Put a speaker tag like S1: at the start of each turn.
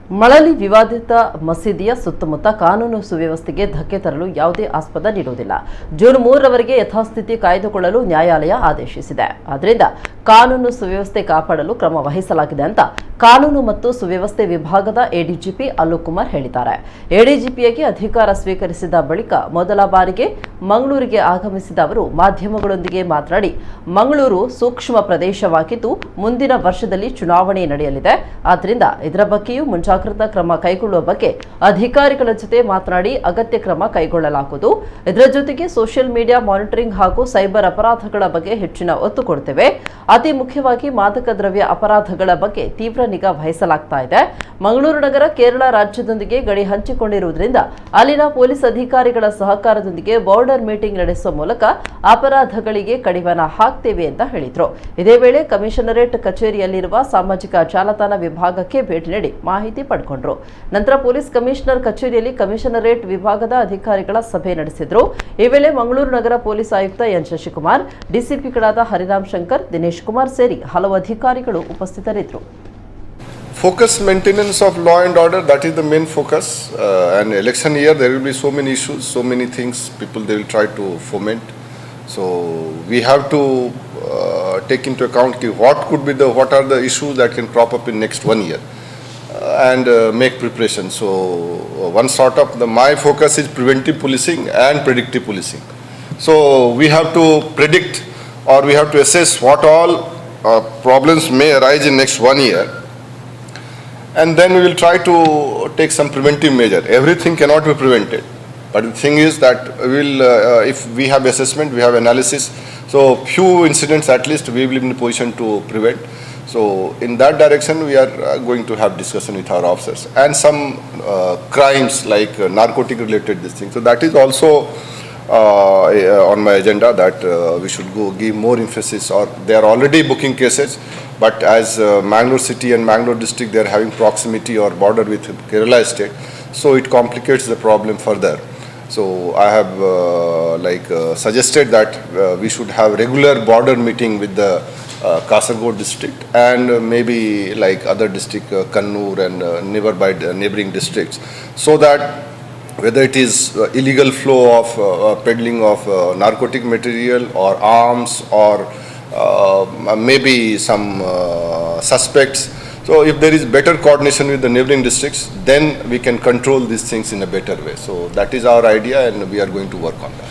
S1: ಮಳಲಿ ವಿವಾದಿತ ಮಸೀದಿಯ ಸುತ್ತಮುತ್ತ ಕಾನೂನು ಸುವ್ಯವಸ್ಥೆಗೆ ಧಕ್ಕೆ ತರಲು ಯಾವುದೇ ಆಸ್ಪದ ನೀಡುವುದಿಲ್ಲ. ಜೂನ್ 3 ರವರೆಗೆ ಯಥಾಸ್ಥಿತಿ ಕಾಯ್ದುಕೊಳ್ಳಲು ನ್ಯಾಯಾಲಯ ಆದೇಶಿಸಿದೆ. ಆದ್ದರಿಂದ ಕಾನೂನು ಸುವ್ಯವಸ್ಥೆ ಕಾಪಾಡಲು ಕ್ರಮ ವಹಿಸಲಾಗಿದೆ ಅಂತ ಕಾನೂನು ಮತ್ತು ಸುವ್ಯವಸ್ಥೆ ವಿಭಾಗದ ಎಡಿಜಿಪಿ ಅಲೋಕ್ ಕುಮಾರ್ ಹೇಳಿದ್ದಾರೆ. ಎಡಿಜಿಪಿಯಾಗಿ ಅಧಿಕಾರ ಸ್ವೀಕರಿಸಿದ ಬಳಿಕ ಮೊದಲ ಬಾರಿಗೆ ಮಂಗಳೂರಿಗೆ ಆಗಮಿಸಿದ ಅವರು ಮಾಧ್ಯಮಗಳೊಂದಿಗೆ ಮಾತನಾಡಿ, ಮಂಗಳೂರು ಸೂಕ್ಷ್ಮ ಪ್ರದೇಶವಾಗಿದ್ದು ಮುಂದಿನ ವರ್ಷದಲ್ಲಿ ಚುನಾವಣೆ ನಡೆಯಲಿದೆ. ಆದ್ದರಿಂದ ಇದರ ಬಗ್ಗೆಯೂ ಮುಂಜಾಗ್ರತಾ ಕ್ರಮ ಕೈಗೊಳ್ಳುವ ಬಗ್ಗೆ ಅಧಿಕಾರಿಗಳ ಜೊತೆ ಮಾತನಾಡಿ ಅಗತ್ಯ ಕ್ರಮ ಕೈಗೊಳ್ಳಲಾಗುವುದು. ಇದರ ಜೊತೆಗೆ ಸೋಷಿಯಲ್ ಮೀಡಿಯಾ ಮಾನಿಟರಿಂಗ್ ಹಾಗೂ ಸೈಬರ್ ಅಪರಾಧಗಳ ಬಗ್ಗೆ ಹೆಚ್ಚಿನ ಒತ್ತು ಕೊಡುತ್ತೇವೆ. ಅತಿ ಮುಖ್ಯವಾಗಿ ಮಾದಕ ದ್ರವ್ಯ ಅಪರಾಧಗಳ ಬಗ್ಗೆ ತೀವ್ರ ನಿಗಾ ವಹಿಸಲಾಗ್ತಾ ಇದೆ. ಮಂಗಳೂರು ನಗರ ಕೇರಳ ರಾಜ್ಯದೊಂದಿಗೆ ಗಡಿ ಹಂಚಿಕೊಂಡಿರುವುದರಿಂದ ಅಲ್ಲಿನ ಪೊಲೀಸ್ ಅಧಿಕಾರಿಗಳ ಸಹಕಾರದೊಂದಿಗೆ ಬಾರ್ಡರ್ ಮೀಟಿಂಗ್ ನಡೆಸುವ ಮೂಲಕ ಅಪರಾಧಗಳಿಗೆ ಕಡಿವಾಣ ಹಾಕ್ತೇವೆ ಅಂತ ಹೇಳಿದರು. ಇದೇ ವೇಳೆ ಕಮಿಷನರೇಟ್ ಕಚೇರಿಯಲ್ಲಿರುವ ಸಾಮಾಜಿಕ ಜಾಲತಾಣ ವಿಭಾಗಕ್ಕೆ ಭೇಟಿ ನೀಡಿ ಮಾಹಿತಿ ಪಡೆಕೊಂಡರು. ನಂತರ ಪೊಲೀಸ್ ಕಮಿಷನರ್ ಕಚೇರಿಯಲ್ಲಿ ಕಮಿಷನರೇಟ್ ವಿಭಾಗದ ಅಧಿಕಾರಿಗಳ ಸಭೆ ನಡೆಸಿದರು. ಈ ವೇಳೆ ಮಂಗಳೂರು ನಗರ ಪೊಲೀಸ್ ಆಯುಕ್ತ ಎನ್ ಶಶಿಕುಮಾರ್, ಡಿಸಿಪಿಗಳಾದ ಹರಿರಾಮ್ ಶಂಕರ್, ದಿನೇಶ್ ಕುಮಾರ್ ಸೇರಿ ಹಲವು ಅಧಿಕಾರಿಗಳು ಉಪಸ್ಥಿತರಿದ್ದರು.
S2: Focus maintenance of law and order, that is the main focus. And election year there will be so many issues, so many things people they will try to foment. So we have to take into account what are the issues that can crop up in next 1 year and make preparation. So one sort of my focus is preventive policing and predictive policing. So we have to predict or we have to assess what all problems may arise in next 1 year. And then we will try to take some preventive measure. Everything cannot be prevented. But the thing is that if we have assessment, we have analysis, so few incidents at least we will be in a position to prevent. So in that direction we are going to have discussion with our officers. And some crimes like narcotic related this thing. So that is also on my agenda that we should give more emphasis, or they are already booking cases. But as Mangalore city and Mangalore district, they are having proximity or border with Kerala state, so it complicates the problem further. So I have suggested that we should have regular border meeting with the Kasaragod district and maybe like other district, Kannur and nearby neighboring districts, so that whether it is illegal flow of peddling of narcotic material or arms or maybe some suspects. So if there is better coordination with the neighboring districts, then we can control these things in a better way. So that is our idea and we are going to work on that.